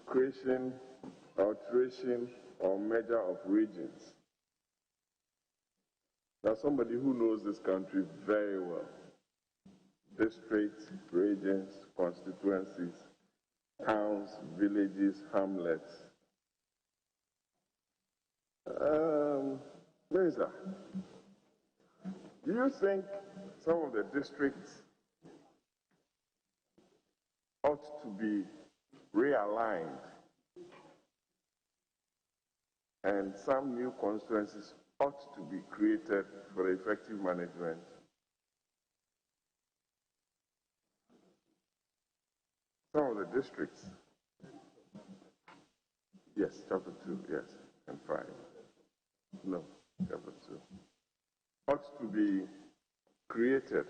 creation, alteration, or merger of regions. Now, somebody who knows this country very well, districts, regions, constituencies, towns, villages, hamlets. Minister, do you think some of the districts ought to be realigned and some new constituencies ought to be created for effective management? Some of the districts, yes, chapter 2, yes, and 5. No, chapter 2. Ought to be created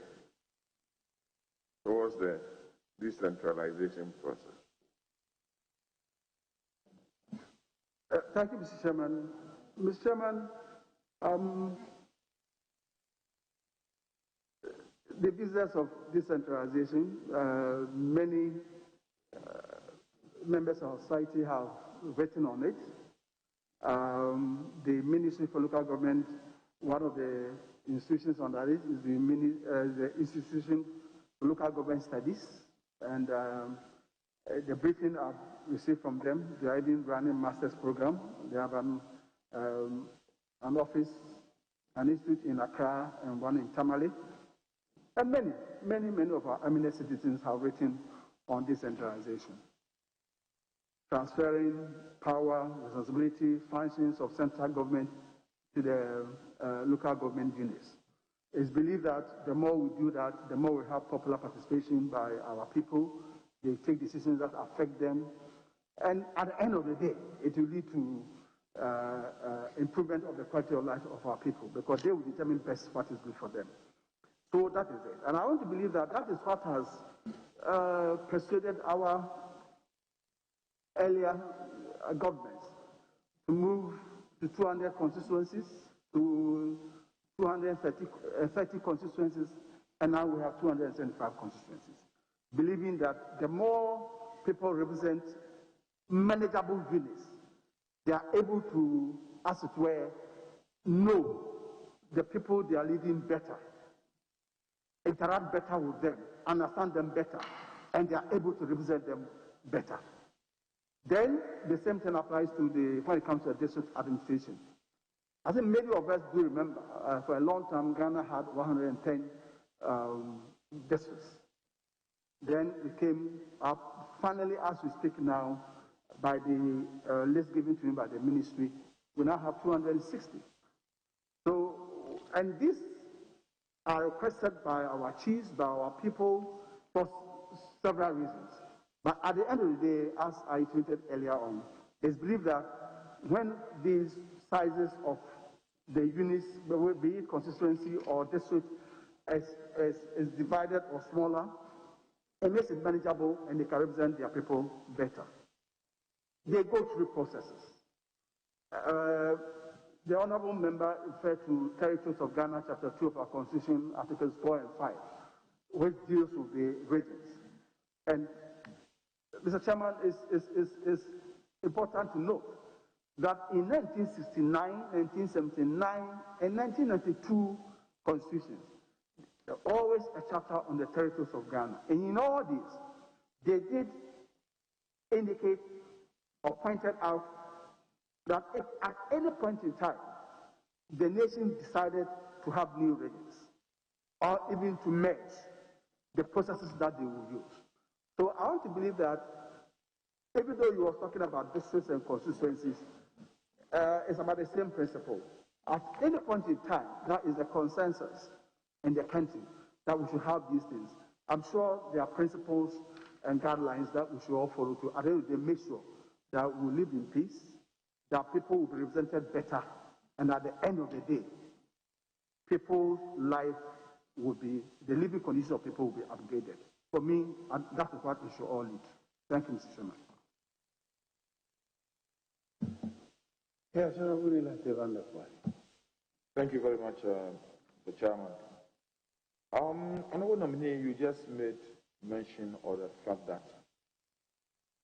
towards the decentralization process. Thank you, Mr. Chairman. Mr. Chairman, the business of decentralization, many members of society have written on it. The Ministry for Local Government, one of the institutions under it is the Institution for Local Government Studies, and the briefing I've received from them, they are even running a master's program. They have an office, an institute in Accra and one in Tamale. And many of our eminent citizens have written on decentralization, transferring power, responsibility, functions of central government to the local government units. It's believed that the more we do that, the more we have popular participation by our people. They take decisions that affect them. And at the end of the day, it will lead to improvement of the quality of life of our people, because they will determine best what is good for them. So that is it. And I want to believe that that is what has persuaded our earlier governments to move to 200 constituencies, to 230 constituencies, and now we have 275 constituencies. Believing that the more people represent manageable units, they are able to, as it were, know the people they are leading better, interact better with them, understand them better, and they are able to represent them better. Then the same thing applies to when it comes to the district administration. I think many of us do remember, for a long time, Ghana had 110 districts. Then we came up, finally, as we speak now, by the list given to me by the ministry, we now have 260. So, and these are requested by our chiefs, by our people, for several reasons. But at the end of the day, as I tweeted earlier on, it's believed that when these sizes of the units, be it constituency or district, is divided or smaller, it makes it manageable and they can represent their people better. They go through processes. The Honourable Member referred to Territories of Ghana, Chapter 2 of our Constitution, Articles 4 and 5, which deals with the regions. And Mr. Chairman, is important to note that in 1969, 1979, and 1992 constitutions, there was always a chapter on the territories of Ghana. And in all these, they did indicate or pointed out that if at any point in time the nation decided to have new regions or even to merge, the processes that they will use. So I want to believe that even though you were talking about districts and constituencies, it's about the same principle. At any point in time, that is the consensus in the country that we should have these things. I'm sure there are principles and guidelines that we should all follow to. At the end of the day, make sure that we live in peace, that people will be represented better, and at the end of the day, people's life will be, the living conditions of people will be upgraded. For me, that is what we should all lead. Thank you, Mr. Chairman. Thank you very much, the Chairman. Honourable nominee, you just made mention of the fact that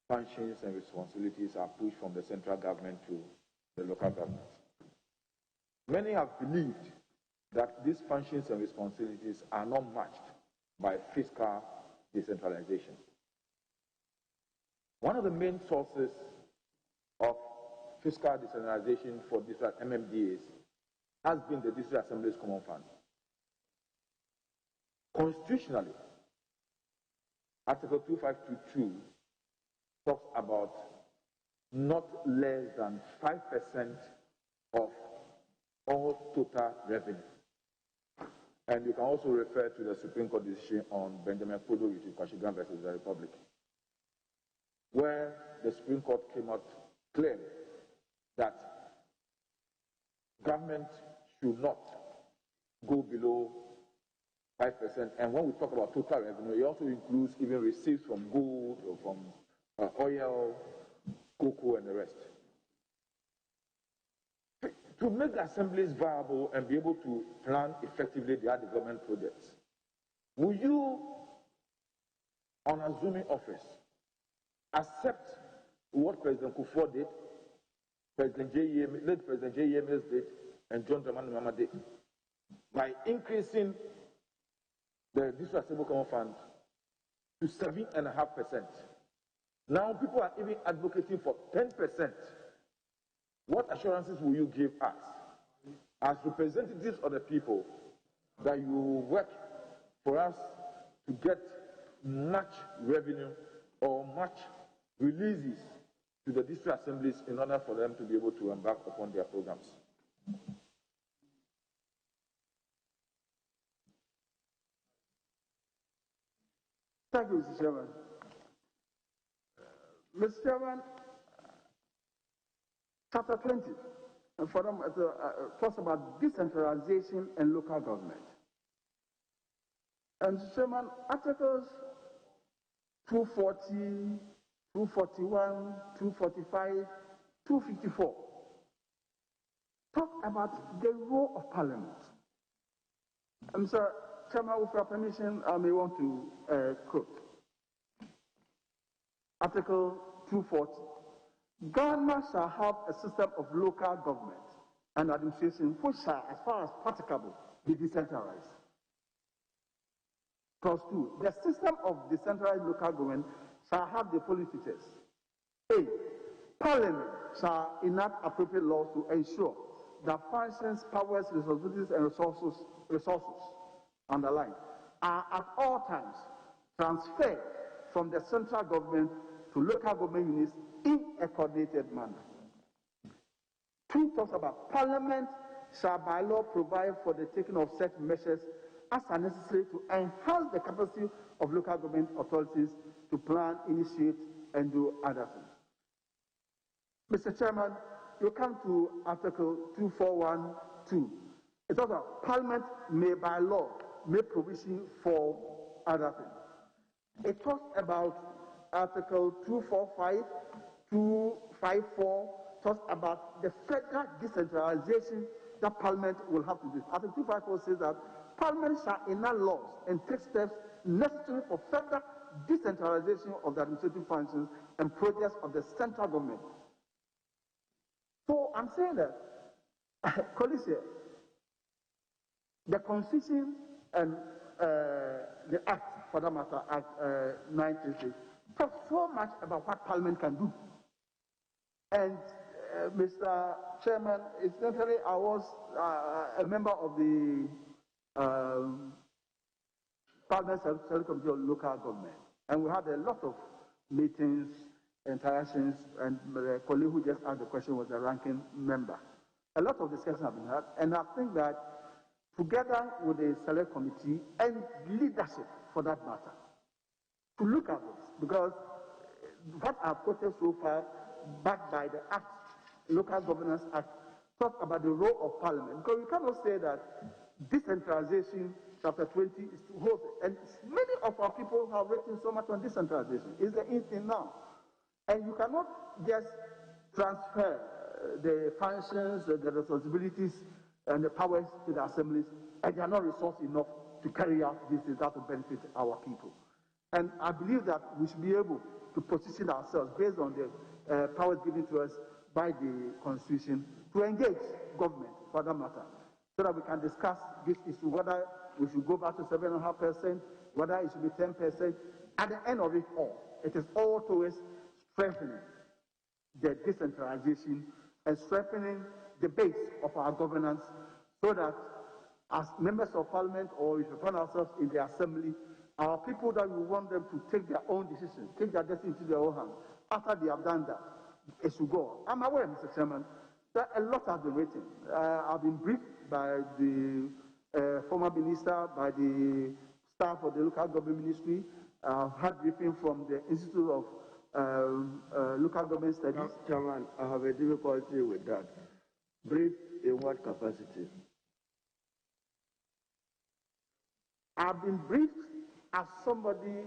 functions and responsibilities are pushed from the central government to the local government. Many have believed that these functions and responsibilities are not matched by fiscal decentralization. One of the main sources of fiscal decentralization for district MMDAs has been the District Assembly's Common Fund. Constitutionally, Article 2522 talks about not less than 5% of all total revenue. And you can also refer to the Supreme Court decision on Benjamin Fodo Kwashigan versus the Republic, where the Supreme Court came out clearly that government should not go below 5%. And when we talk about total revenue, it also includes even receipts from gold or from oil, cocoa, and the rest. To make the assemblies viable and be able to plan effectively their development projects, will you, on assuming office, accept what President Kufuor did, late President J. Mills did, and John Dramani Mahama did, by increasing the District Assembly Common Fund to 7.5%? Now people are even advocating for 10%. What assurances will you give us as representatives of the people that you will work for us to get much revenue or much releases to the district assemblies in order for them to be able to embark upon their programs? Thank you, Mr. Chairman. Mr. Chairman, Chapter 20 for them, talks about decentralization and local government. And Mr. Chairman, Articles 240, 241, 245, 254 talk about the role of Parliament. And Mr. Chairman, with your permission, I may want to quote Article 240. Ghana shall have a system of local government and administration which shall, as far as practicable, be decentralized. Clause 2. The system of decentralized local government shall have the following features. A. Parliament shall enact appropriate laws to ensure that functions, powers, responsibilities, and resources, underlined, are at all times transferred from the central government to local government units in a coordinated manner. 2 talks about Parliament shall by law provide for the taking of such measures as are necessary to enhance the capacity of local government authorities to plan, initiate, and do other things. Mr. Chairman, you come to Article 2412. It talks about Parliament may by law make provision for other things. It talks about Article 245, 254 talks about the federal decentralization that Parliament will have to do. Article 254 says that Parliament shall enact laws and take steps necessary for further decentralization of the administrative functions and projects of the central government. So I'm saying that, colleagues here, the Constitution and the Act, for that matter, Act 936, talks so much about what Parliament can do. And Mr. Chairman, incidentally, I was a member of the Parliament Select Committee on Local Government, and we had a lot of meetings, interactions, and the colleague who just asked the question was the ranking member. A lot of discussions have been had, and I think that together with the Select Committee and leadership, for that matter, to look at this, because what I've quoted so far, backed by the Act, Local Governance Act, talk about the role of Parliament. Because we cannot say that decentralization, Chapter 20, is to hold it. And many of our people have written so much on decentralization. It's the in thing now. And you cannot just transfer the functions, the responsibilities, and the powers to the assemblies, and they are not resourced enough to carry out these things that will benefit our people. And I believe that we should be able to position ourselves based on the powers given to us by the Constitution to engage government for that matter, so that we can discuss this issue, whether we should go back to 7.5%, whether it should be 10%. At the end of it all, it is all towards strengthening the decentralization and strengthening the base of our governance, so that as members of parliament, or if we find ourselves in the assembly, our people that we want them to take their own decisions, take their destiny into their own hands. After they have done that, it should go on. I'm aware, Mr. Chairman, that a lot has been written. I've been briefed by the former minister, by the staff of the local government ministry. I've had briefing from the Institute of Local Government Studies. Chairman, I have a difficulty with that. Brief in what capacity? I've been briefed as somebody,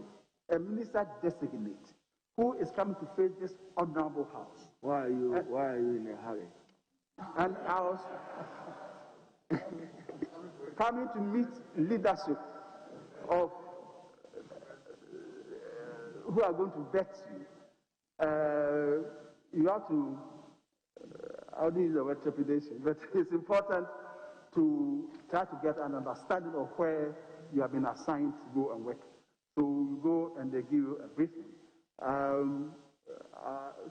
a minister designate, who is coming to face this honorable house. Why are you in a hurry? And I was coming to meet leadership of who are going to vet you. You have to, I don't use the word trepidation, but it's important to try to get an understanding of where you have been assigned to go and work. So you go and they give you a briefing.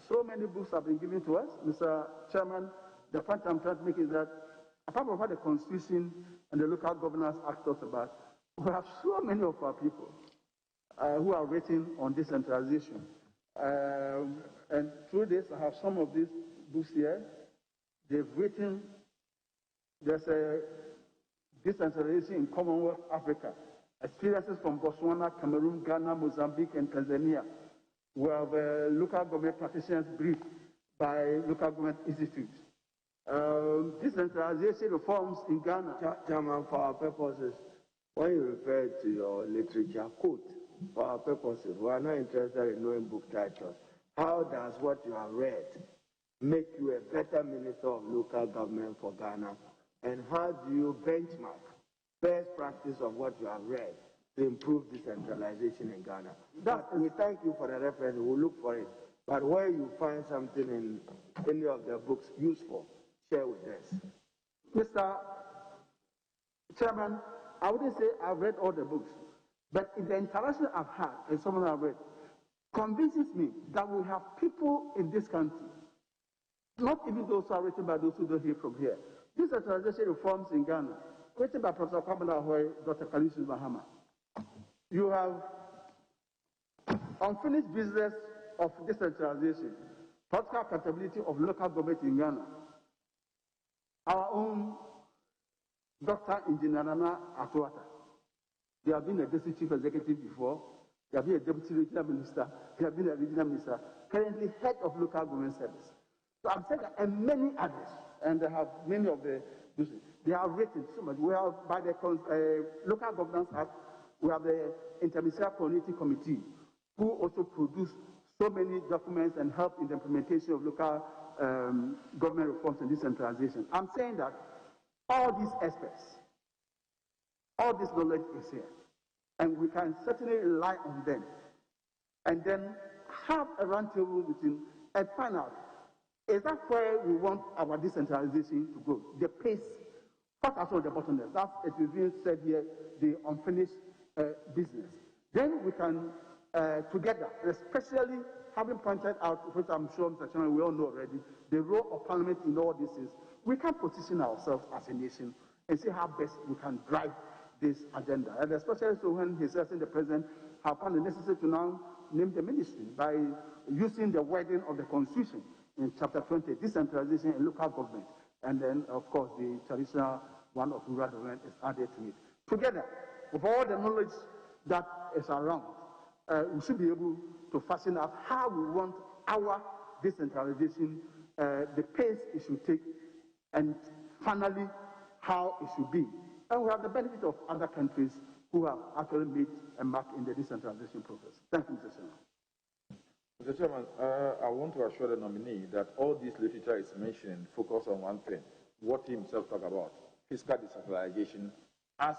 So many books have been given to us, Mr. Chairman. The point I'm trying to make is that, apart from what the Constitution and the Local Governance Act talks about, we have so many of our people who are written on decentralization. And through this, I have some of these books here. They've written, there's a decentralization in Commonwealth Africa, experiences from Botswana, Cameroon, Ghana, Mozambique, and Tanzania. We have local government practitioners briefed by local government institutes. Decentralization reforms in Ghana. Chairman, for our purposes, when you refer to your literature quote, for our purposes, we are not interested in knowing book titles. How does what you have read make you a better minister of local government for Ghana? And how do you benchmark best practice of what you have read to improve decentralization in Ghana? We thank you for the reference. We'll look for it. But where you find something in any of the books useful, share with us. Mr. Chairman, I wouldn't say I've read all the books, but in the interaction I've had and some I've read, convinces me that we have people in this country, not even those who are written by those who don't hear from here. Decentralization reforms in Ghana, written by Professor Kwame Ahoy, Dr. Kalisu Mahama. You have unfinished business of decentralization, political accountability of local government in Ghana. Our own Dr. Engineer Nana Atuata. They have been a district chief executive before. They have been a deputy regional minister. They have been a regional minister. Currently head of local government service. So I'm saying that, and many others, and they have many of the, they have written so much. We have, by the Local Governance Act, we have the Interministerial Coordinating Committee, who also produce so many documents and help in the implementation of local government reforms and decentralization. I'm saying that all these aspects, all this knowledge is here, and we can certainly rely on them, and then have a roundtable meeting and find out, is that where we want our decentralization to go? The pace, what are some of the bottlenecks? That's, it is being said here, the unfinished business. Then we can, together, especially having pointed out, which I'm sure, Mr. Chairman, we all know already, the role of Parliament in all this is, we can position ourselves as a nation and see how best we can drive this agenda. And especially so when His Excellency the President have found it necessary to now name the ministry by using the wording of the Constitution in Chapter 20, decentralization and local government. And then, of course, the traditional one of rural development is added to it. Together, with all the knowledge that is around, we should be able to fashion out how we want our decentralization, the pace it should take, and finally, how it should be. And we have the benefit of other countries who have actually made a mark in the decentralization process. Thank you, Mr. Chairman. Mr. Chairman, I want to assure the nominee that all this literature is mentioning focus on one thing, what he himself talked about, fiscal decentralization as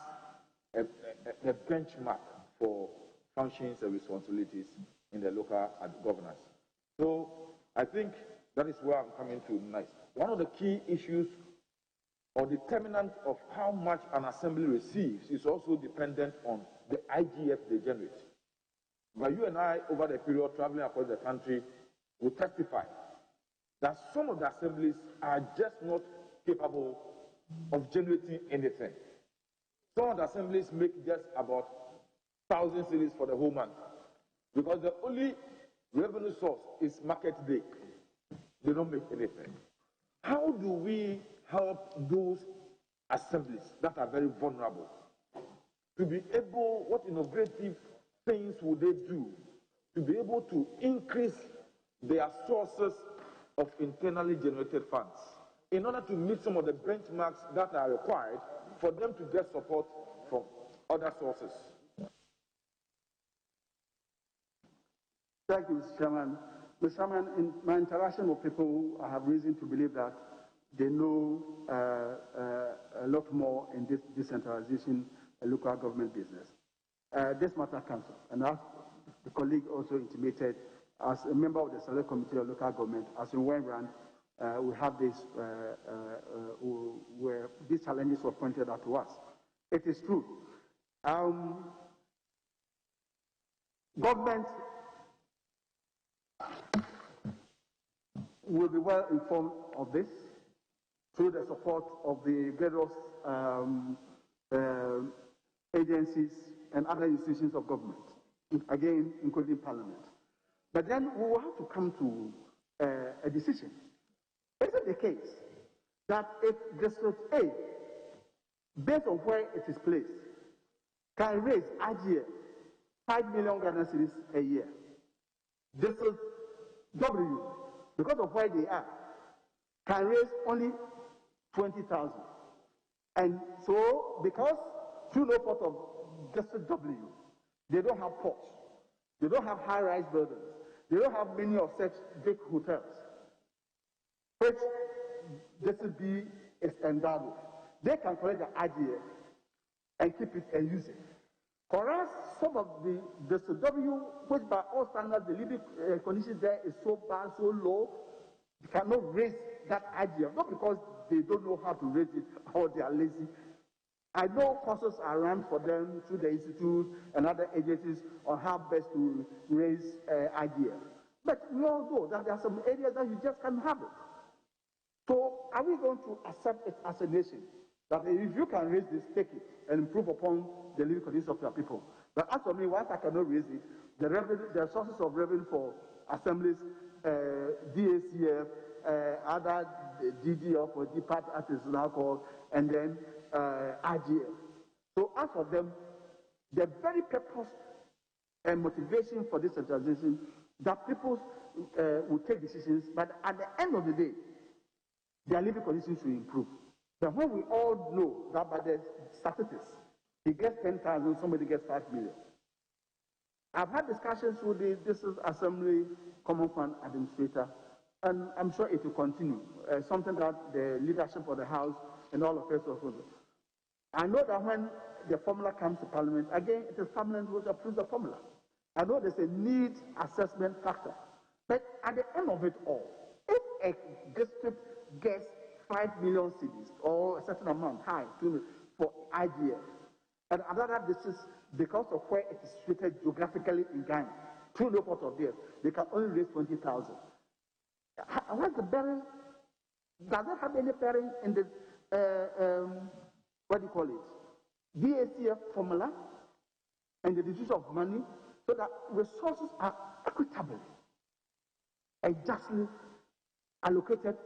a benchmark for functions and responsibilities in the local governance. So I think that is where I'm coming to next. One of the key issues or determinant of how much an assembly receives is also dependent on the IGF they generate. But you and I, over the period traveling across the country, will testify that some of the assemblies are just not capable of generating anything. Some of the assemblies make just about 1,000 cedis for the whole month because the only revenue source is market day. They don't make anything. How do we help those assemblies that are very vulnerable to be able, what innovative things would they do to be able to increase their sources of internally generated funds in order to meet some of the benchmarks that are required for them to get support from other sources? Thank you, Mr. Chairman. Mr. Chairman, in my interaction with people, I have reason to believe that they know a lot more in this decentralization local government business. This matter comes up, and as the colleague also intimated, as a member of the Select Committee of Local Government, as in when run, we have this, where these challenges were pointed out to us. It is true. Government will be well informed of this through the support of the various agencies and other institutions of government, again, including Parliament. But then we will have to come to a decision. Is it the case that if District A, based on where it is placed, can raise IGF 5 million Ghana cedis a year, District W, because of where they are, can raise only 20,000. And so, because through no fault of District W, they don't have ports, they don't have high-rise buildings, they don't have many of such big hotels, which District B is endowed with. They can collect the IGF and keep it and use it. For us, some of the District W, which by all standards, the living conditions there is so bad, so low, they cannot raise that IGF, not because they don't know how to raise it or they are lazy. I know courses are run for them through the institute and other agencies on how best to raise IGF. But we all know that there are some areas that you just can't have it. So are we going to accept it as a nation that if you can raise this, take it and improve upon the living conditions of your people? But as for me, once I cannot raise it, the sources of revenue for assemblies, DACF, other DDF or DPAT as it's now called, and then IGF. So as for them, the very purpose and motivation for this centralization, that people will take decisions, but at the end of the day, their living conditions will improve. But when we all know that by the statistics, he gets 10,000, somebody gets 5 million. I've had discussions with the District Assembly Common Fund Administrator, and I'm sure it will continue. Something that the leadership of the House and all of us also do. I know that when the formula comes to Parliament, again, it is Parliament which approves the formula. I know there's a need assessment factor. But at the end of it all, if a district gets 5 million cedis or a certain amount high for IGF, and another district, because of where it is situated geographically in Ghana, through no fault of theirs, they can only raise 20,000. What's the bearing? Does it have any bearing in the, what do you call it, DACF formula and the distribution of money so that resources are equitably and justly allocated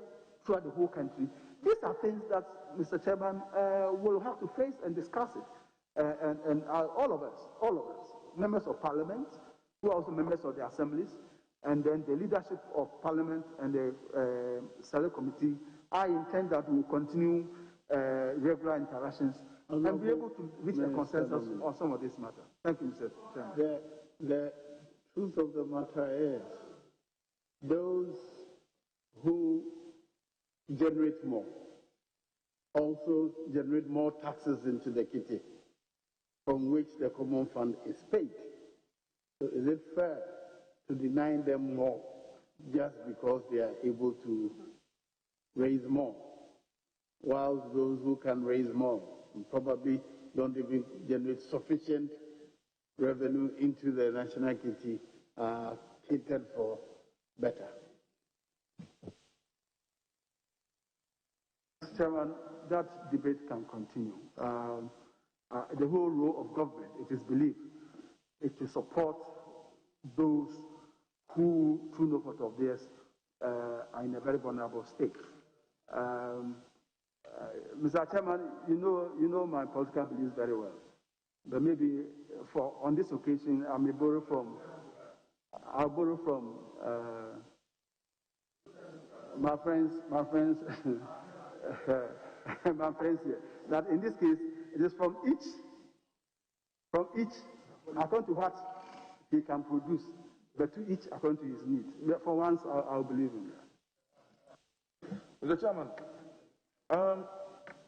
throughout the whole country? These are things that, Mr. Chairman, will have to face and discuss it. And all of us, members of Parliament, who are also members of the assemblies, and then the leadership of Parliament and the Select Committee, I intend that we will continue regular interactions and be able to reach a consensus on some of this matter. Thank you, Mr. Chairman. The truth of the matter is, those who generate more also generate more taxes into the kitty from which the common fund is paid. So is it fair to deny them more just because they are able to raise more, whilst those who can raise more probably don't even generate sufficient revenue into the national kitty are catered for better. Mr. Chairman, that debate can continue. The whole role of government, it is believed, is to support those who, through no fault of theirs, are in a very vulnerable state. Mr. Chairman, you know my political beliefs very well, but maybe on this occasion I'll borrow from my friends, my friends here. That in this case it is from each according to what he can produce, but to each according to his needs. For once, I'll believe in that. Mr. Chairman,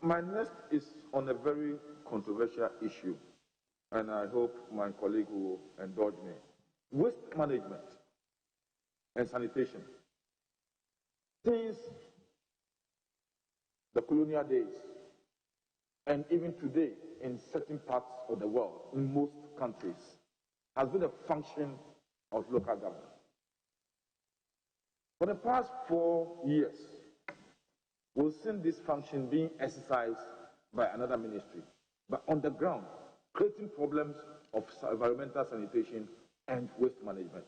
my next is on a very controversial issue, and I hope my colleague will indulge me. Waste management and sanitation. Since the colonial days, and even today in certain parts of the world, in most countries, has been a function of local government. For the past 4 years, we've seen this function being exercised by another ministry, but on the ground, creating problems of environmental sanitation and waste management.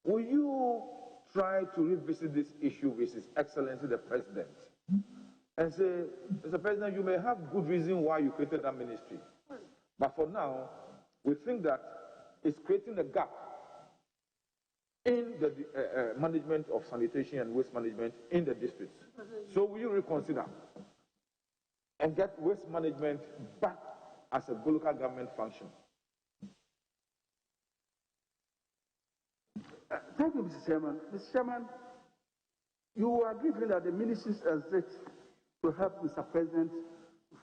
Will you try to revisit this issue with His Excellency the President and say, Mr. President, you may have good reason why you created that ministry, but for now, we think that it's creating a gap in the management of sanitation and waste management in the districts. So will you reconsider and get waste management back as a local government function? Thank you, Mr. Chairman. Mr. Chairman, you agree that the ministries exist to help Mr. President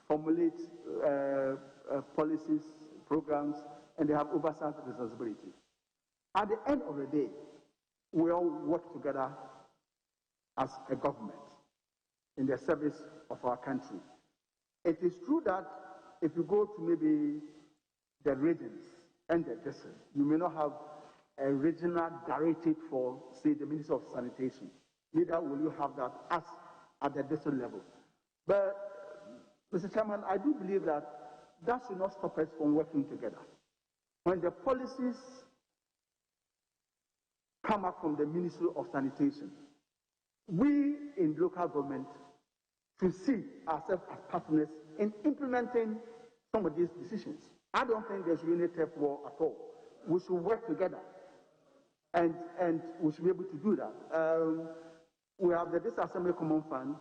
formulate policies, programs, and they have oversight responsibility. At the end of the day, we all work together as a government in the service of our country. It is true that if you go to maybe the regions and the districts, you may not have a regional directive for, say, the Ministry of Sanitation. Neither will you have that as at the district level. But, Mr. Chairman, I do believe that that should not stop us from working together. When the policies come up from the Ministry of Sanitation, we in local government should see ourselves as partners in implementing some of these decisions. I don't think there should be any tap war at all. We should work together, and we should be able to do that. We have the Disassembly Common Fund.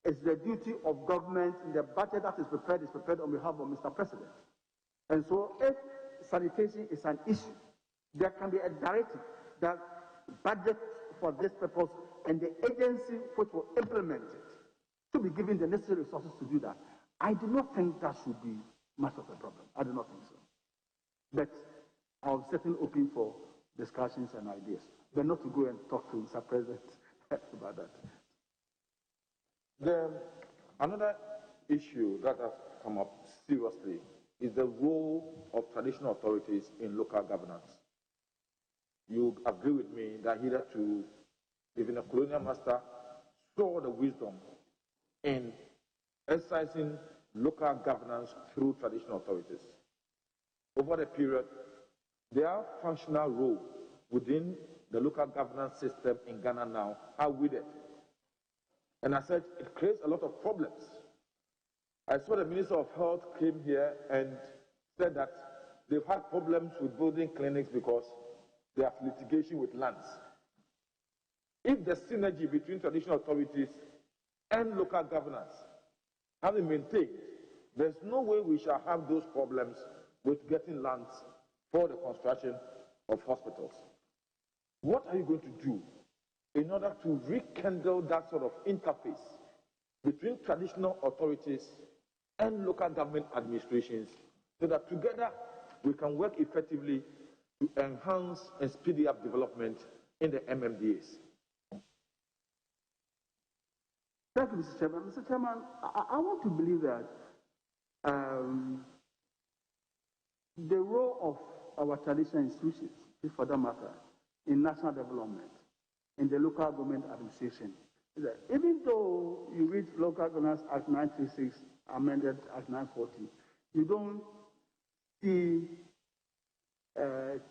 It's the duty of government, the budget that is prepared on behalf of Mr. President. And so if sanitation is an issue, there can be a directive that budget for this purpose, and the agency which will implement it to be given the necessary resources to do that. I do not think that should be much of a problem. I do not think so. But I'm certainly open for discussions and ideas, but not to go and talk to Mr. President about that. Another issue that has come up seriously is the role of traditional authorities in local governance. You agree with me that hitherto, even a colonial master saw the wisdom in exercising local governance through traditional authorities. Over the period, their functional role within the local governance system in Ghana now are withered. And as such, it creates a lot of problems. I saw the Minister of Health came here and said that they've had problems with building clinics because they have litigation with lands. If the synergy between traditional authorities and local governance have been maintained, there's no way we shall have those problems with getting lands for the construction of hospitals. What are you going to do in order to rekindle that sort of interface between traditional authorities and local government administrations so that together we can work effectively to enhance and speed up development in the MMDAs. Thank you, Mr. Chairman. Mr. Chairman, I want to believe that the role of our traditional institutions, for that matter, in national development, in the local government administration, is that even though you read Local Governance Act 936, amended Act 940, you don't see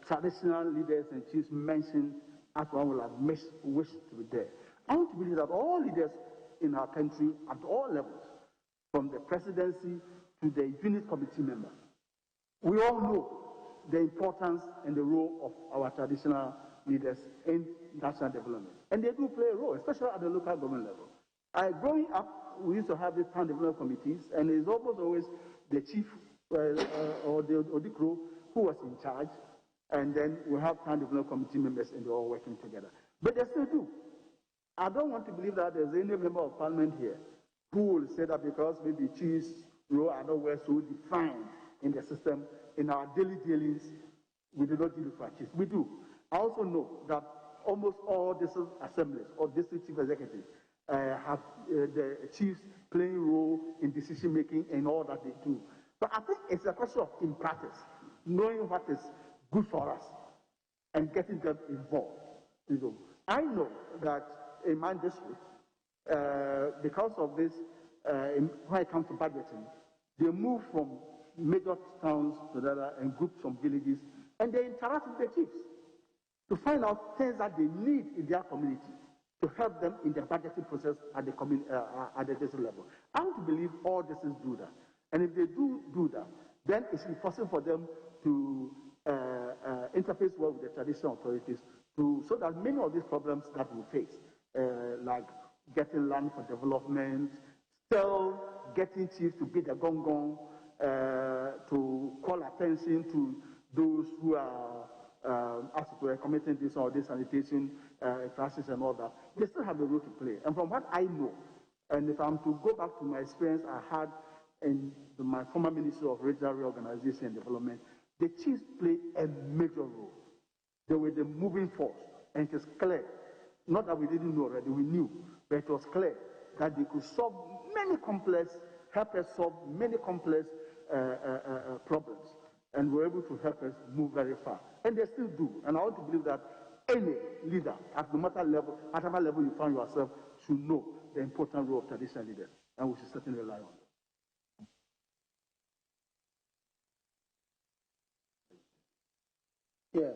traditional leaders and chiefs mentioned as one would have wished to be there. I want to believe that all leaders in our country at all levels, from the presidency to the unit committee members, we all know the importance and the role of our traditional leaders in national development. And they do play a role, especially at the local government level. Growing up, we used to have these town development committees, and it's almost always the chief or the Odikro who was in charge, and then we have town development committee members, and they're all working together. But they still do. I don't want to believe that there's any member of parliament here who will say that because maybe chiefs' role are nowhere so defined in the system, in our daily dealings, we do not deal with our chiefs. We do. I also know that almost all district assemblies or district chief executives have the chiefs playing a role in decision making and all that they do. But I think it's a question of, in practice, knowing what is good for us and getting them involved. I know that in my district, because of this, when it comes to budgeting, they move from major towns to the other and groups from villages, and they interact with the chiefs to find out things that they need in their community to help them in the budgeting process at the district level. I want to believe all districts do that. And if they do that, then it's possible for them to interface well with the traditional authorities so that many of these problems that we face, like getting land for development, still getting chiefs to beat the gong gong, to call attention to those who are as it were committing this or this sanitation crisis and all that, they still have a role to play. And from what I know, and if I'm to go back to my experience I had in my former Ministry of Regional Reorganization and Development, the chiefs played a major role. They were the moving force, and it is clear, not that we didn't know already, we knew, but it was clear that they could solve many complex, help us solve many complex problems, and were able to help us move very far. And they still do. And I want to believe that any leader, at no matter level, at whatever level you find yourself, should know the important role of traditional leaders, and we should certainly rely on them. Yeah.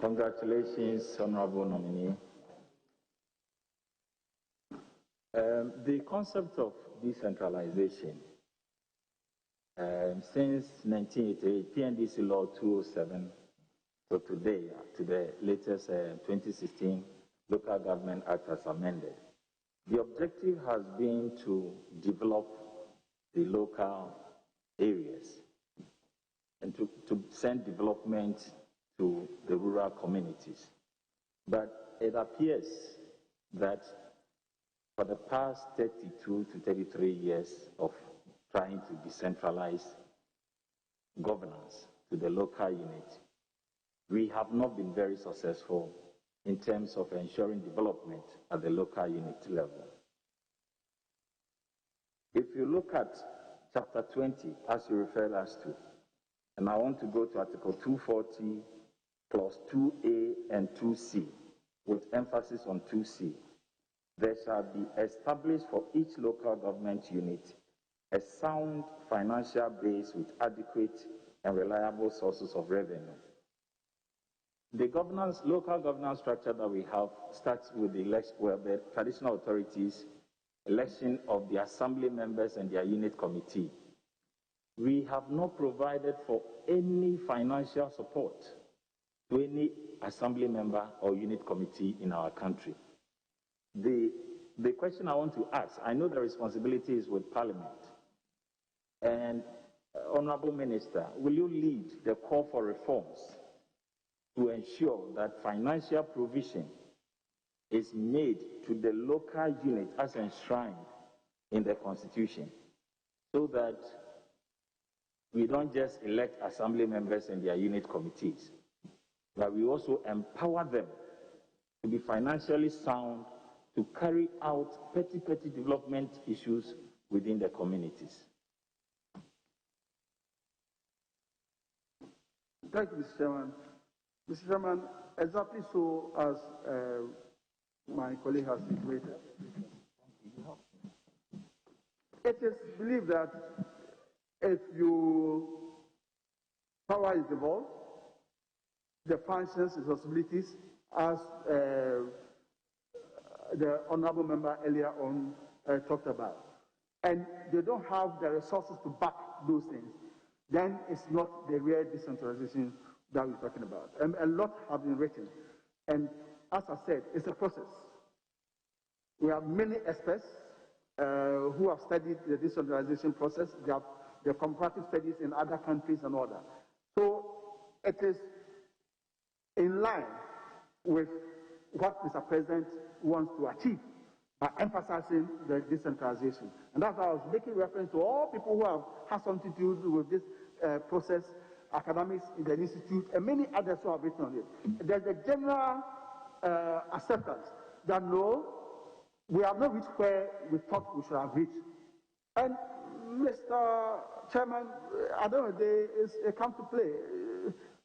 Congratulations, Honorable Nominee. The concept of decentralization, since 1988, PNDC Law 207, so today, to the latest 2016 Local Government Act as amended, the objective has been to develop the local areas and to send development to the rural communities. But it appears that for the past 32 to 33 years of trying to decentralize governance to the local unit, we have not been very successful in terms of ensuring development at the local unit level. If you look at Chapter 20, as you referred us to, and I want to go to Article 240, Clause 2A and 2C, with emphasis on 2C, there shall be established for each local government unit a sound financial base with adequate and reliable sources of revenue. The local governance structure that we have starts with the traditional authorities, election of the assembly members and their unit committee. We have not provided for any financial support to any assembly member or unit committee in our country. The question I want to ask, I know the responsibility is with Parliament, and Honorable Minister, will you lead the call for reforms to ensure that financial provision is made to the local unit as enshrined in the Constitution, so that we don't just elect assembly members and their unit committees, but we also empower them to be financially sound to carry out petty development issues within the communities. Thank you, Mr. Chairman. Mr. Chairman, exactly so as my colleague has situated, it is believed that if power is devolved, the functions, responsibilities, as the honorable member earlier on talked about, and they don't have the resources to back those things, then it's not the real decentralization that we're talking about. And a lot have been written. And as I said, it's a process. We have many experts who have studied the decentralization process. They have the comparative studies in other countries and all that. So it is in line with what Mr. President wants to achieve by emphasizing the decentralization. And that's why I was making reference to all people who have had something to do with this process, academics in the institute, and many others who have written on it. There's a general acceptance that no, we have not reached where we thought we should have reached. And Mr. Chairman, at the end of the day, it comes to play.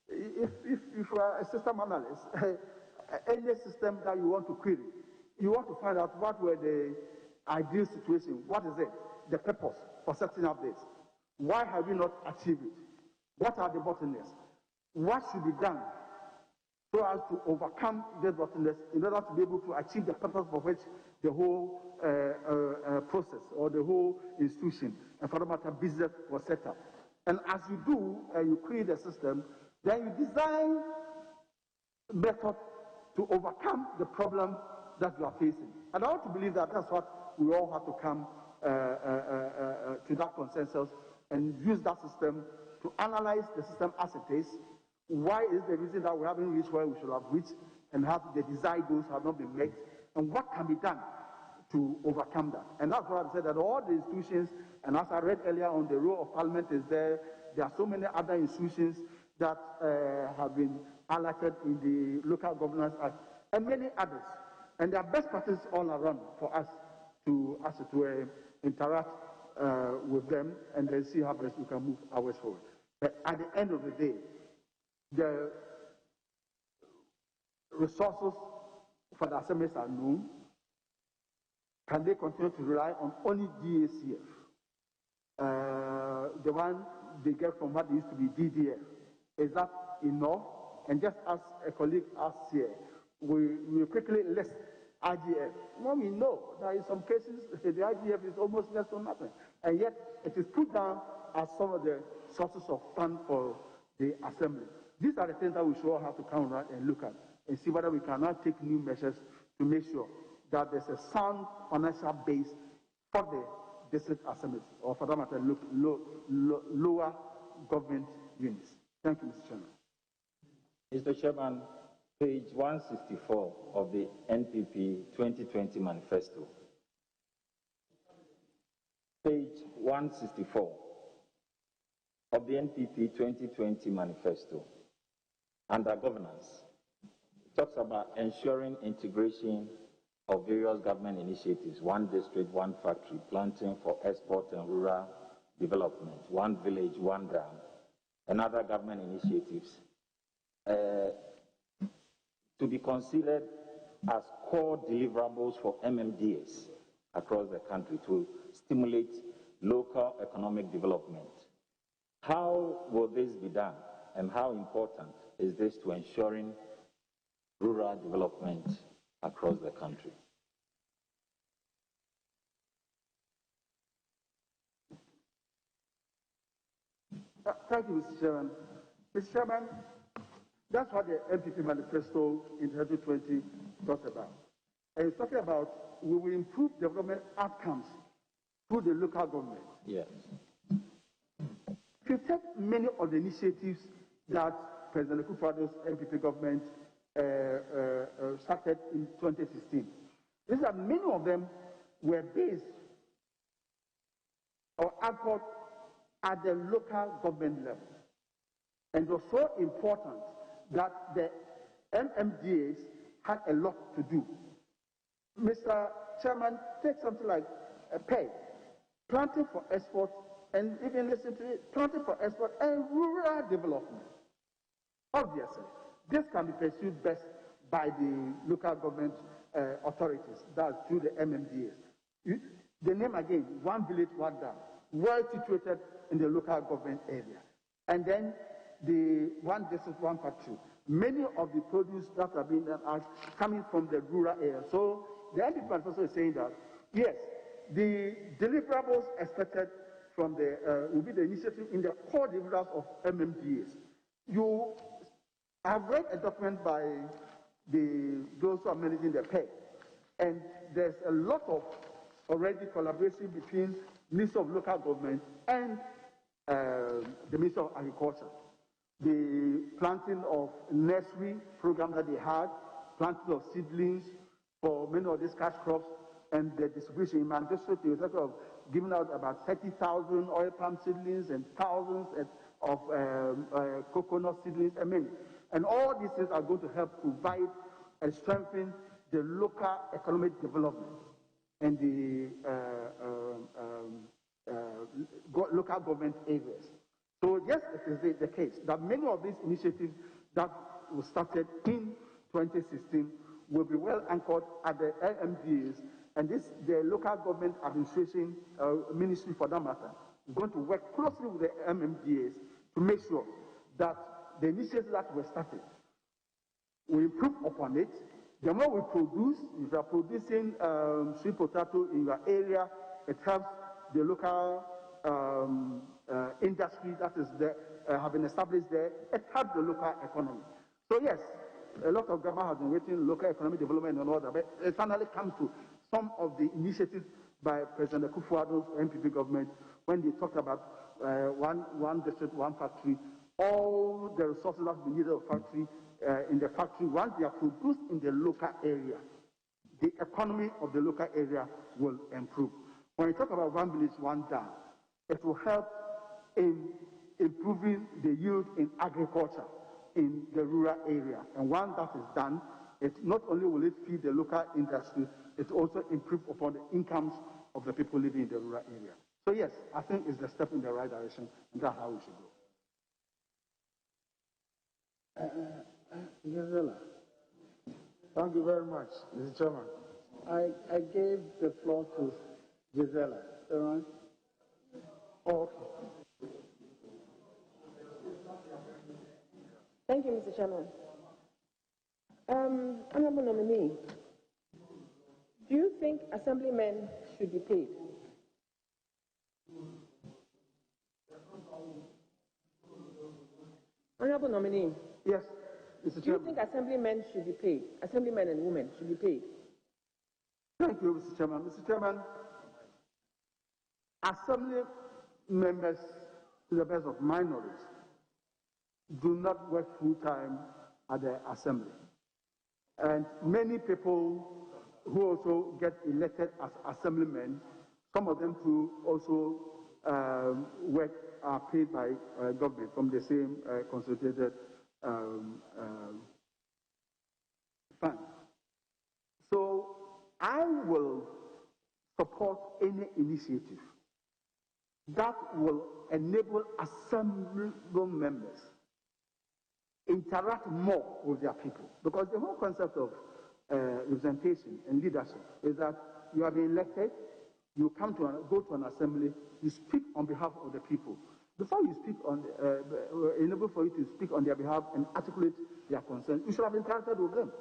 If you are a system analyst, any system that you want to query, you want to find out what were the ideal situation, what is it, the purpose for setting up this. Why have we not achieved it? What are the bottlenecks? What should be done so as to overcome these bottlenecks in order to be able to achieve the purpose for which the whole process or the whole institution, and for the matter business, was set up. And as you do, you create a system, then you design methods to overcome the problem that you are facing. And I want to believe that that's what we all have to come to that consensus and use that system to analyze the system as it is. Why is the reason that we haven't reached where we should have reached, and how the desired goals have not been met, and what can be done to overcome that? And that's why I said that all the institutions, and as I read earlier on, the role of Parliament is there. There are so many other institutions that have been highlighted in the Local Governance Act, and many others. And there are best practices all around for us to, as it were, interact with them and then see how best we can move our way forward. But at the end of the day, the resources for the assemblies are known. Can they continue to rely on only DACF? The one they get from what used to be DDF. Is that enough? And just as a colleague asked here, we quickly list IGF. Well, we know that in some cases the IGF is almost less or nothing. And yet it is put down as some of the sources of fund for the assembly. These are the things that we should all have to come around and look at and see whether we cannot take new measures to make sure that there's a sound financial base for the district assemblies, or for that matter, lower government units. Thank you, Mr. Chairman. Mr. Chairman, page 164 of the NPP 2020 manifesto. Page 164 of the NPP 2020 manifesto, under governance, talks about ensuring integration of various government initiatives: one district, one factory, planting for export and rural development, one village, one dam, and other government initiatives to be considered as core deliverables for MMDs across the country to stimulate local economic development. How will this be done, and how important is this to ensuring rural development across the country? Thank you, Mr. Chairman. Mr. Chairman, that's what the NPP manifesto in 2020 talked about. And it's talking about we will improve development outcomes through the local government. Yes. If you take many of the initiatives that President akufo-addo's NPP government started in 2016, these are many of them were based or anchored at the local government level. And it was so important that the MMDAs had a lot to do. Mr. Chairman, take something like a pay, planting for export, and even listen to it, planting for export and rural development. Obviously, this can be pursued best by the local government authorities, that's through the MMDAs. The name again, one village, one dam, well situated in the local government area. And then the one district, one factory. Many of the produce that are being done are coming from the rural area. So the NPP also is saying that, yes, the deliverables expected from the, will be the initiative in the core deliverables of MMDAs. You have read a document by those who are managing the pay, and there's a lot of already collaboration between Ministry of Local Government and the Ministry of Agriculture. The planting of nursery program that they had, planting of seedlings for many of these cash crops, and the distribution in my district, they were giving out about 30,000 oil palm seedlings and thousands of coconut seedlings and many. And all these things are going to help provide and strengthen the local economic development and the local government areas. So yes, it is the case that many of these initiatives that were started in 2016 will be well anchored at the LMDAs, and the local government administration ministry for that matter is going to work closely with the MMDAs to make sure that the initiatives that were started, we improve upon it. The more we produce, if you are producing sweet potato in your area, it helps the local industry that is there, have been established there. It helps the local economy. So yes, a lot of government has been waiting local economic development and all that, but it finally comes to some of the initiatives by President Akufo-Addo's NPP government when they talked about one district, one factory, all the resources that we needed in the factory, once they are produced in the local area, the economy of the local area will improve. When you talk about one village, one dam, it will help in improving the yield in agriculture in the rural area. And once that is done, it not only will it feed the local industry, it also improve upon the incomes of the people living in the rural area. So yes, I think it's a step in the right direction, and that's how we should go. Gisela, thank you very much, Mr. Chairman. I gave the floor to Gisela. All right? Oh, okay. Thank you, Mr. Chairman. Honorable nominee, do you think assemblymen should be paid? Honorable nominee. Yes, Mr. Chairman. Do you think assemblymen should be paid? Assemblymen and women should be paid? Thank you, Mr. Chairman. Mr. Chairman, assembly members, to the best of my knowledge, do not work full-time at the assembly. And many people who also get elected as assemblymen, some of them too also work, are paid by government from the same consolidated fund. So I will support any initiative that will enable assembly members interact more with their people. Because the whole concept of representation and leadership is that you have been elected, you go to an assembly, you speak on behalf of the people. Before you speak enable for you to speak on their behalf and articulate their concerns, you should have interacted with them.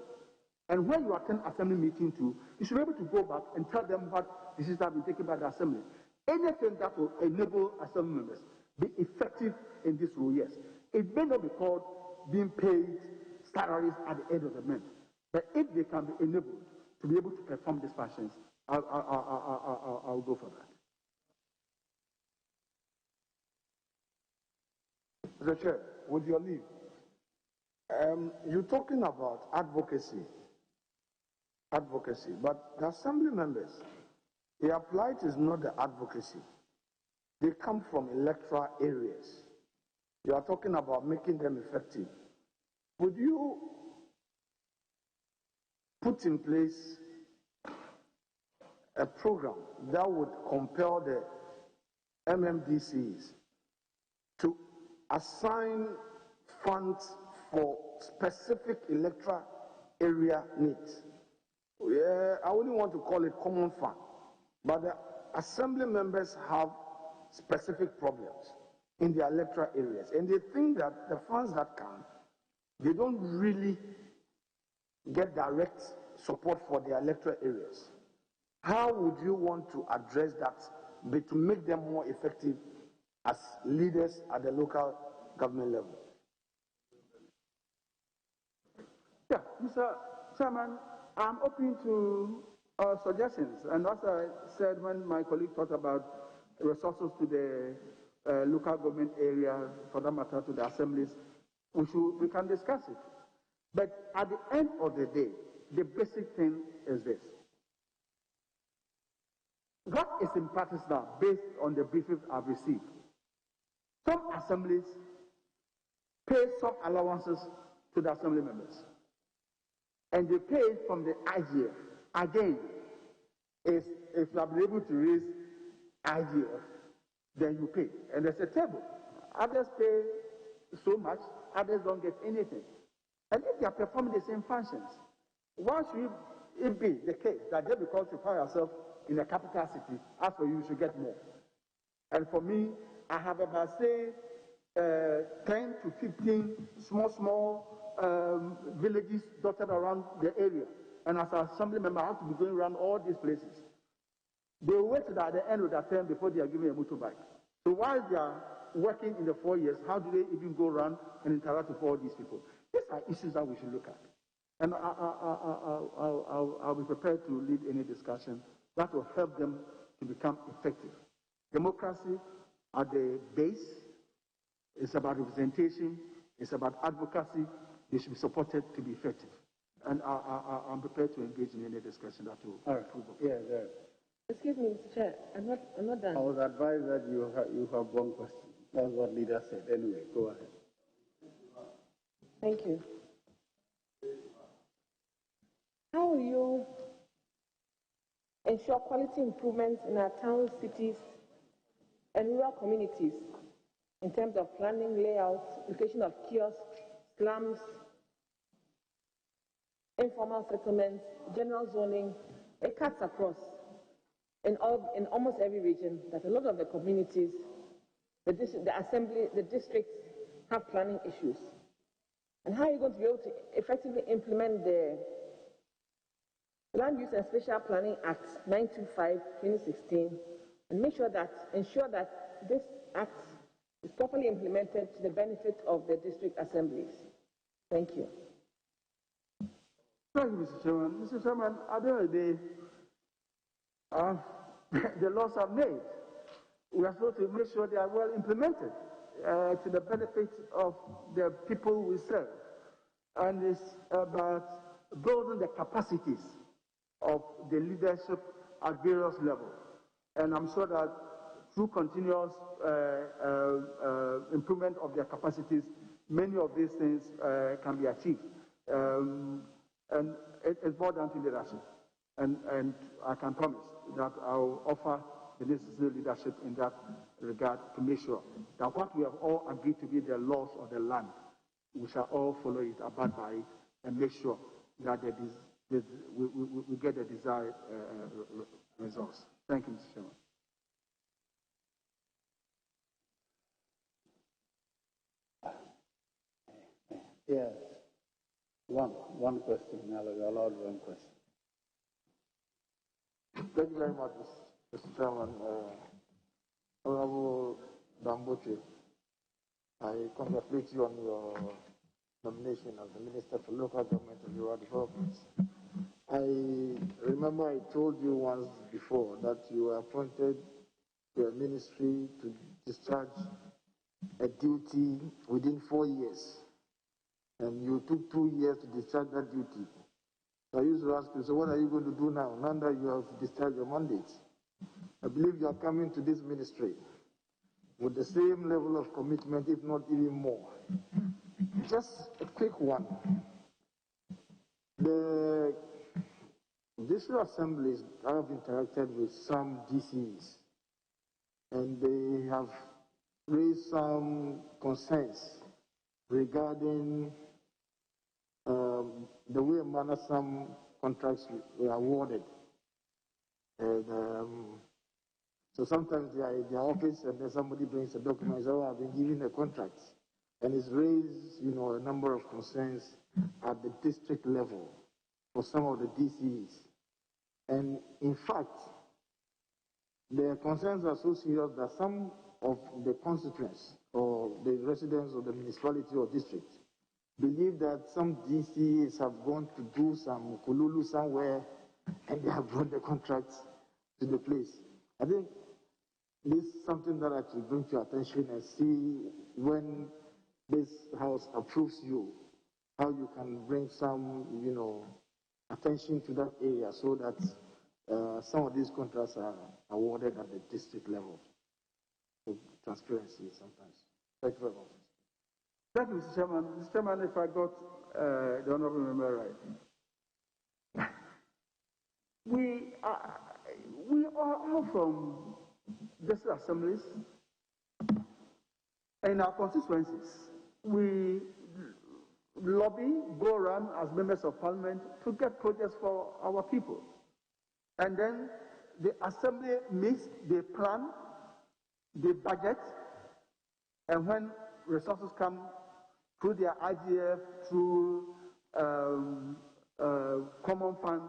And when you attend assembly meeting too, you should be able to go back and tell them what decisions have been taken by the assembly. Anything that will enable assembly members be effective in this role, yes. It may not be called being paid salaries at the end of the month, but if they can be enabled to be able to perform these functions, I'll go for that. Mr. Chair, with your leave, you're talking about advocacy, but the assembly members, their plight is not the advocacy. they come from electoral areas. You are talking about making them effective. Would you put in place a program that would compel the MMDCs to assign funds for specific electoral area needs? Yeah, I wouldn't want to call it common fund, but the assembly members have specific problems in their electoral areas, and they think that the funds that come, they don't really get direct support for their electoral areas. How would you want to address that, but to make them more effective as leaders at the local government level? Yeah, Mr. Chairman, I'm open to suggestions. And as I said when my colleague talked about resources to the local government area, for that matter to the assemblies, we can discuss it. But at the end of the day, the basic thing is this. What is in practice now, based on the briefings I've received? Some assemblies pay some allowances to the assembly members, and they pay from the IGF. Again, if you have been able to raise IGF, then you pay. And there's a table. Others pay so much, others don't get anything. And if they are performing the same functions, why should it be the case that just because you find yourself in a capital city, as for you should get more? And for me, I have about, say, 10 to 15 small villages dotted around the area. And as an assembly member, I have to be going around all these places. They wait till at the end of their term before they are given a motorbike. So while they are working in the 4 years, how do they even go around and interact with all these people? These are issues that we should look at. And I'll be prepared to lead any discussion that will help them to become effective. Democracy at the base is about representation, it's about advocacy. They should be supported to be effective. And I'm prepared to engage in any discussion that will improve. Yeah, excuse me, Mr. Chair, I'm not done. I was advised that you have one question. That's what leader said. Anyway, go ahead. Thank you. How will you ensure quality improvements in our towns, cities, and rural communities in terms of planning, layout, location of kiosks, slums, informal settlements, general zoning? It cuts across in almost every region that a lot of the communities, the assembly, the districts have planning issues. And how are you going to be able to effectively implement the Land Use and Spatial Planning Act 925/2016 and ensure that this act is properly implemented to the benefit of the district assemblies? Thank you. Thank you, Mr. Chairman. Mr. Chairman, at the end of the day, the laws are made. We are supposed to make sure they are well implemented to the benefit of the people we serve. And it's about building the capacities of the leadership at various levels. And I'm sure that through continuous improvement of their capacities, many of these things can be achieved. And it's more down to leadership. And I can promise that I will offer the necessary leadership in that regard to make sure that what we have all agreed to be the laws of the land, we shall all follow it, abide by it, and make sure that we get the desired results. Thank you, Mr. Chairman. Yes. One question. You're allowed one question. Thank you very much, Mr. Chairman. Honorable Botwe, I congratulate you on your nomination as the Minister for Local Government and Rural Development. I remember I told you once before that you were appointed to a ministry to discharge a duty within 4 years, and you took 2 years to discharge that duty. I used to ask you, so what are you going to do now that you have discharged your mandate? I believe you are coming to this ministry with the same level of commitment, if not even more. Just a quick one. The district assemblies have interacted with some DCs, and they have raised some concerns regarding the way in manner some contracts were awarded. And so sometimes they are in their office and then somebody brings a document and says, oh, I've been given a contract. And it's raised, a number of concerns at the district level for some of the DCs. And in fact, the concerns are so serious that some of the constituents or the residents of the municipality or district believe that some DCs have gone to do some kululu somewhere and they have brought the contracts to the place. I think this is something that I should bring to your attention and see when this house approves you, how you can bring some, attention to that area so that some of these contracts are awarded at the district level. So transparency sometimes. Thank you very much. Thank you, Mr. Chairman. Mr. Chairman, if I got the honorable member right. We are all from district assemblies. In our constituencies, we lobby, go around as members of parliament to get projects for our people. And then the assembly meets, they plan, they budget, and when resources come through their IGF, through common fund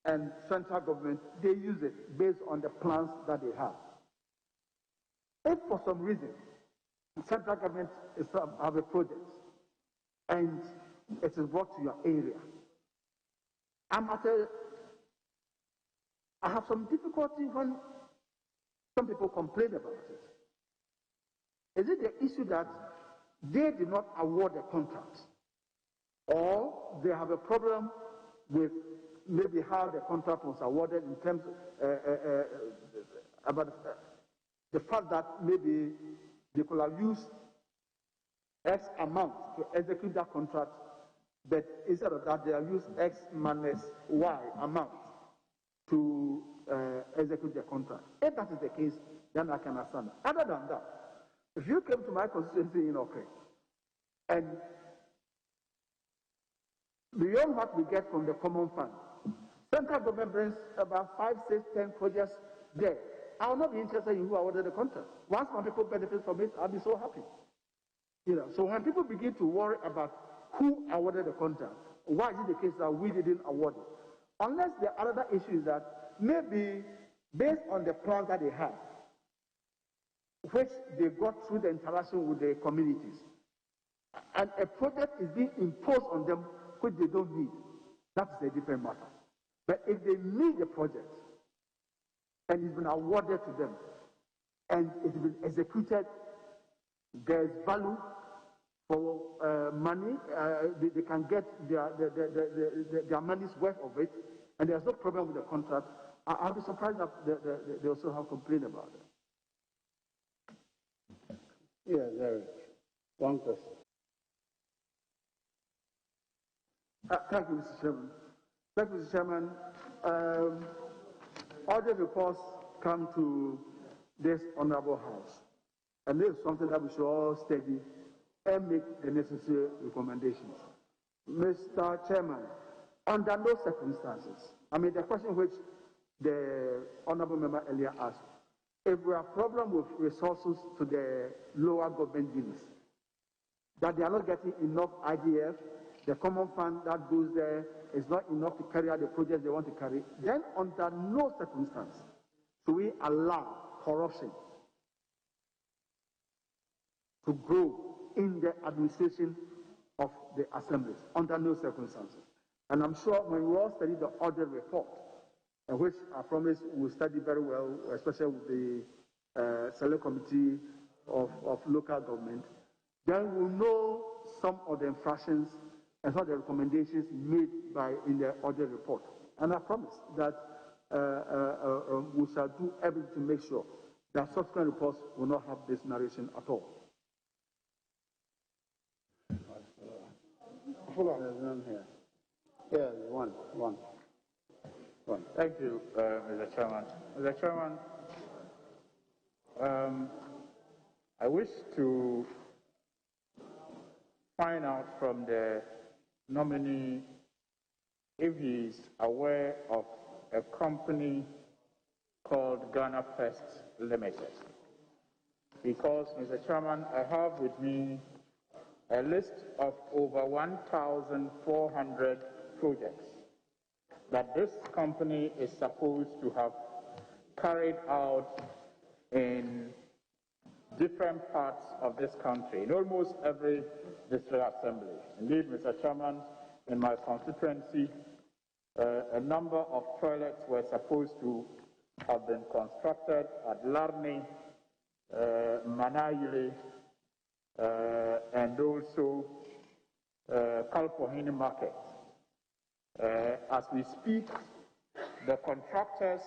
and central government, they use it based on the plans that they have. If for some reason the central government have a project and it is brought to your area, I have some difficulty when some people complain about it. Is it the issue that they did not award the contract, or they have a problem with maybe how the contract was awarded in terms about the fact that maybe they could have used X amount to execute that contract, but instead of that they have used X minus Y amount to execute the contract. If that is the case, then I can understand. Other than that, if you came to my constituency in Okre, and beyond what we get from the common fund, central government brings about 5, 6, 10 projects there, I will not be interested in who awarded the contract. Once my people benefit from it, I'll be so happy. So when people begin to worry about who awarded the contract, why is it the case that we didn't award it? Unless the other issue is that maybe based on the plans that they have, which they got through the interaction with the communities, and a project is being imposed on them which they don't need, that is a different matter. But if they need the project, and it's been awarded to them, and it's been executed, there's value for money, they can get their money's worth of it, and there's no problem with the contract, I'll be surprised that they also have complained about it. Yeah, there is one question. Thank you, Mr. Chairman. Thank you, Mr. Chairman. Audit reports come to this honorable house, and this is something that we should all study and make the necessary recommendations. Mr. Chairman, under no circumstances, the question which the honorable member earlier asked, if we have problem with resources to the lower government units, that they are not getting enough IGF, the common fund that goes there is not enough to carry out the projects they want to carry, then under no circumstance should we allow corruption to grow in the administration of the assemblies, under no circumstances. And I'm sure when we all study the audit report, which I promise we'll study very well, especially with the select committee of local government, then we'll know some of the infractions and some of the recommendations made in the audit report. And I promise that we shall do everything to make sure their subsequent reports will not have this narration at all. There's none here. Yeah, one. Thank you, Mr. Chairman. Mr. Chairman, I wish to find out from the nominee if he is aware of a company called Ghana First Limited. Because, Mr. Chairman, I have with me a list of over 1,400 projects that this company is supposed to have carried out in different parts of this country, in almost every district assembly. Indeed, Mr. Chairman, in my constituency, a number of toilets were supposed to have been constructed at Larne, Manayile, and also Kalpohini Market. As we speak, the contractors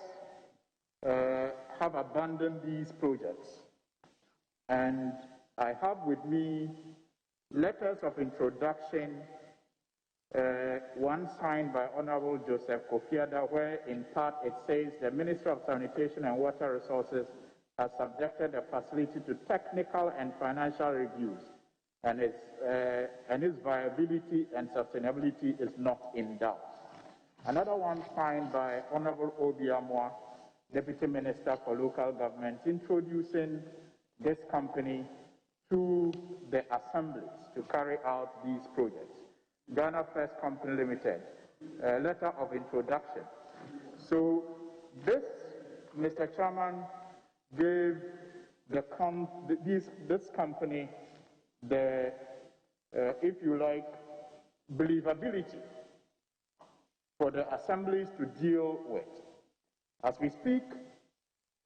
have abandoned these projects, and I have with me letters of introduction, one signed by Honorable Joseph Kofi-Addo, where in part it says the Ministry of Sanitation and Water Resources has subjected the facility to technical and financial reviews, and its viability and sustainability is not in doubt. Another one signed by Honorable Obiamwa, Deputy Minister for Local Government, introducing this company to the assemblies to carry out these projects. Ghana First Company Limited, a letter of introduction. So this, Mr. Chairman, gave this company the, if you like, believability for the assemblies to deal with. As we speak,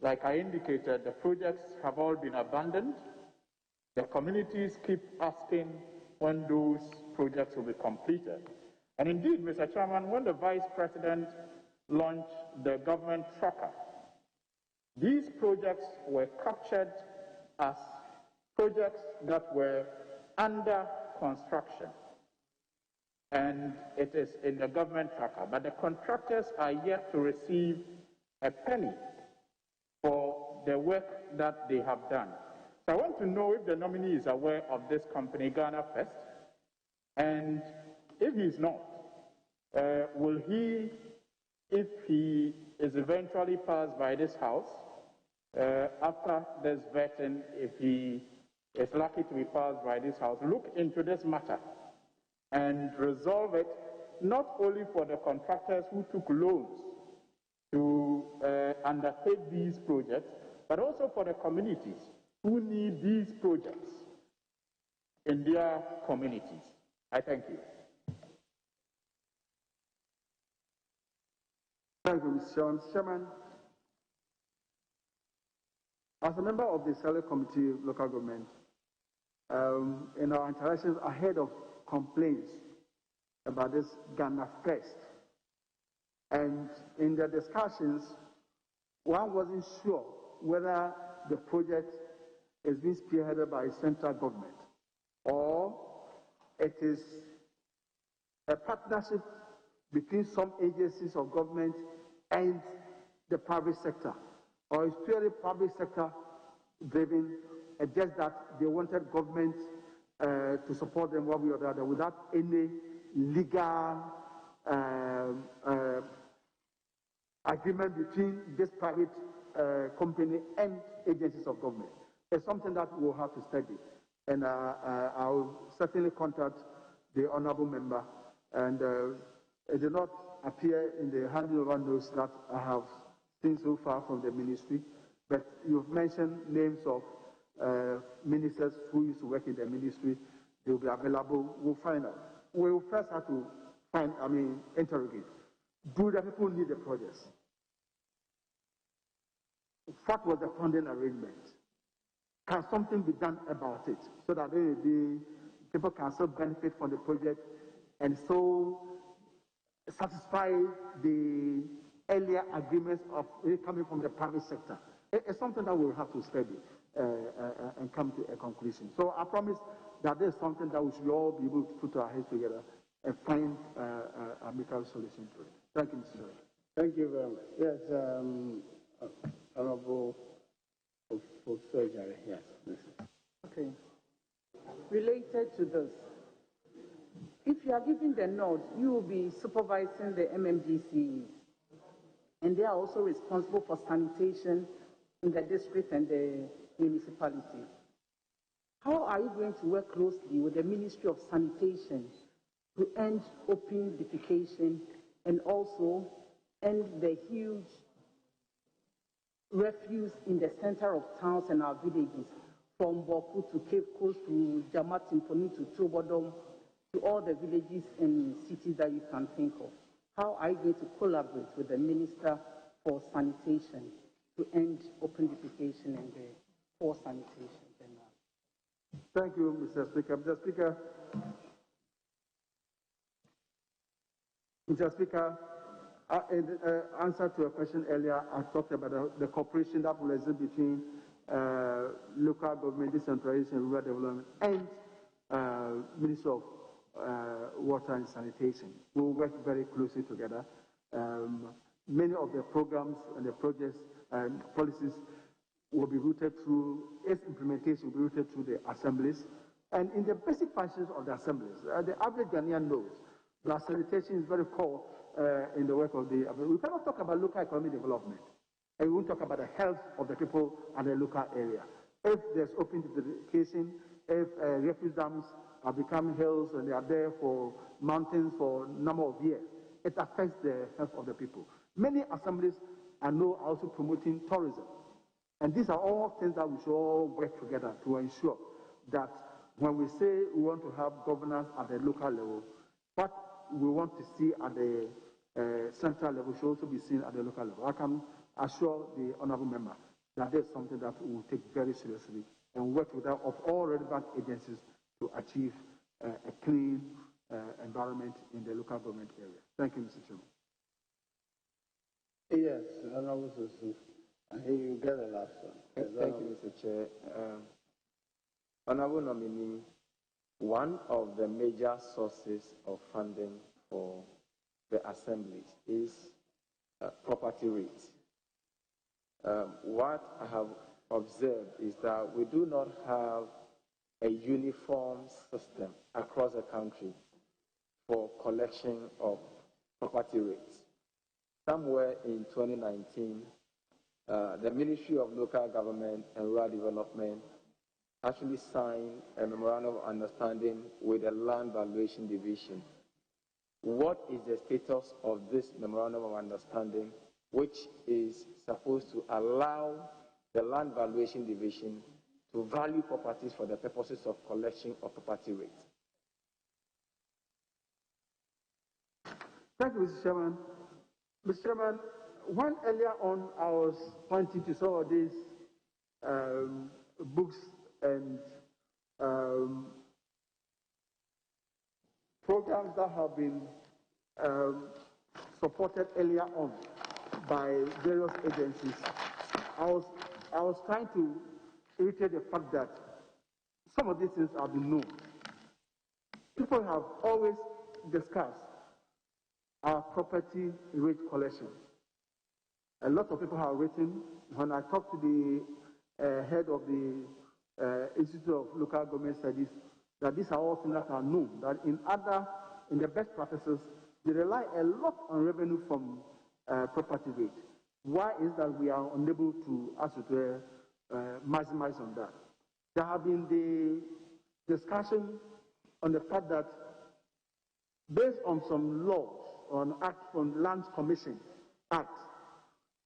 like I indicated, the projects have all been abandoned. The communities keep asking when those projects will be completed. And indeed, Mr. Chairman, when the Vice President launched the government tracker, these projects were captured as projects that were under construction. And it is in the government tracker, but the contractors are yet to receive a penny for the work that they have done. So I want to know if the nominee is aware of this company, Ghana First, and if he is not, will he, if he is eventually passed by this House, after this vetting, if he is lucky to be passed by this House, look into this matter and resolve it, not only for the contractors who took loans to undertake these projects, but also for the communities who need these projects in their communities. I thank you. Thank you, Mr. Chairman. As a member of the Select Committee of Local Government, in our interactions ahead of complaints about this Ghana First, and in the discussions, one wasn't sure whether the project is being spearheaded by central government or it is a partnership between some agencies of government and the private sector, or it's purely public sector driven, just that they wanted government to support them one way or the other without any legal agreement between this private company and agencies of government. It's something that we'll have to study, and I'll certainly contact the honourable member, and it did not appear in the handing over notes that I have seen so far from the ministry, but you've mentioned names of ministers who used to work in the ministry. They will be available. We'll find out. We'll first have to interrogate. Do the people need the projects? What was the funding arrangement? Can something be done about it so that the people can still benefit from the project and so satisfy the earlier agreements of coming from the private sector? It's something that we'll have to study and come to a conclusion. So I promise that there's something that we should all be able to put our heads together and find a amicable solution to it. Thank you, Mr. Chairman. Thank you very much. Yes, Honorable Surgery. Yes. Okay. Related to this, if you are giving the nod, you will be supervising the MMDCs, and they are also responsible for sanitation in the district and the municipality. How are you going to work closely with the Ministry of Sanitation to end open defecation and also end the huge refuse in the center of towns and our villages, from Botwe to Cape Coast to Jamatimfoni to Tobodom, to all the villages and cities that you can think of? How are you going to collaborate with the Minister for Sanitation to end open defecation and the poor sanitation? Thank you, Mr. Speaker. Mr. Speaker, in answer to a question earlier, I talked about the cooperation that will exist between local government decentralization and rural development and Ministry of Water and Sanitation. We will work very closely together. Many of the programs and the projects and policies will be routed through, its implementation will be routed through the assemblies. And in the basic functions of the assemblies, the average Ghanaian knows that sanitation is very core in the work of the. We cannot talk about local economic development, and we won't talk about the health of the people and the local area. If there's open defecation, if refuse dams are becoming hills and they are there for mountains for a number of years, it affects the health of the people. Many assemblies are now also promoting tourism. And these are all things that we should all work together to ensure that when we say we want to have governance at the local level, what we want to see at the central level should also be seen at the local level. I can assure the honourable member that there's something that we will take very seriously and work with of all relevant agencies to achieve a clean environment in the local government area. Thank you, Mr. Chairman. Yes, Honourable Susu. I hear you get the last one. Thank you, Mr. Chair. Honourable nominee, one of the major sources of funding for the assemblies is property rates. What I have observed is that we do not have a uniform system across the country for collection of property rates. Somewhere in 2019, the Ministry of Local Government and Rural Development actually signed a memorandum of understanding with the Land Valuation Division. What is the status of this memorandum of understanding, which is supposed to allow the Land Valuation Division to value properties for the purposes of collection of property rates? Thank you, Mr. Chairman. Mr. Chairman, when earlier on I was pointing to some of these books and programs that have been supported earlier on by various agencies, I was trying to reiterate the fact that some of these things have been known. People have always discussed our property rate collection. A lot of people have written. When I talked to the head of the Institute of Local Government Studies, that these are all things that are known, that in the best practices, they rely a lot on revenue from property rate. Why is that we are unable to maximize on that? There have been the discussion on the fact that based on some laws, or an act from Land Commission Act,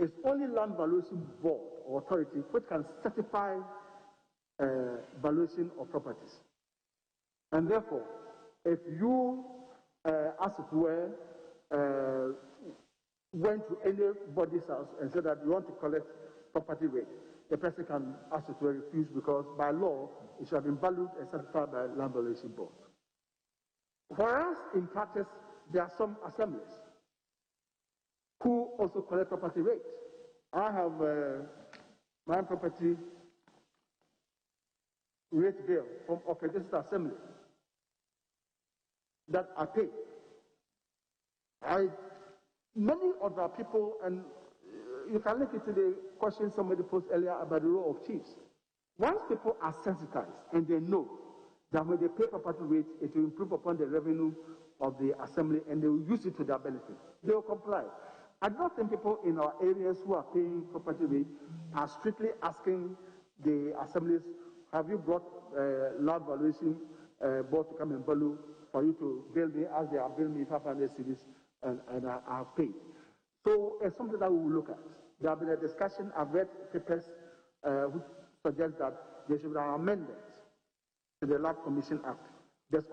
it's only Land Valuation Board or authority which can certify valuation of properties. And therefore, if you, as it were, went to anybody's house and said that you want to collect property rate, the person can, as it were, refuse because by law, it should have been valued and certified by Land Valuation Board. Whereas in practice, there are some assemblies who also collect property rates. I have my property rate bill from of a district assembly that I pay. Many other people, and you can link it to the question somebody posed earlier about the role of chiefs. Once people are sensitized and they know that when they pay property rates, it will improve upon the revenue of the assembly and they will use it to their benefit, they will comply. I don't think people in our areas who are paying property rate are strictly asking the assemblies, have you brought land valuation board to come and value for you to bill me as they are billing me 500 cedis and I have paid. So it's something that we will look at. There have been a discussion, I've read papers which suggest that there should be an amendment to the Land Commission Act. There's also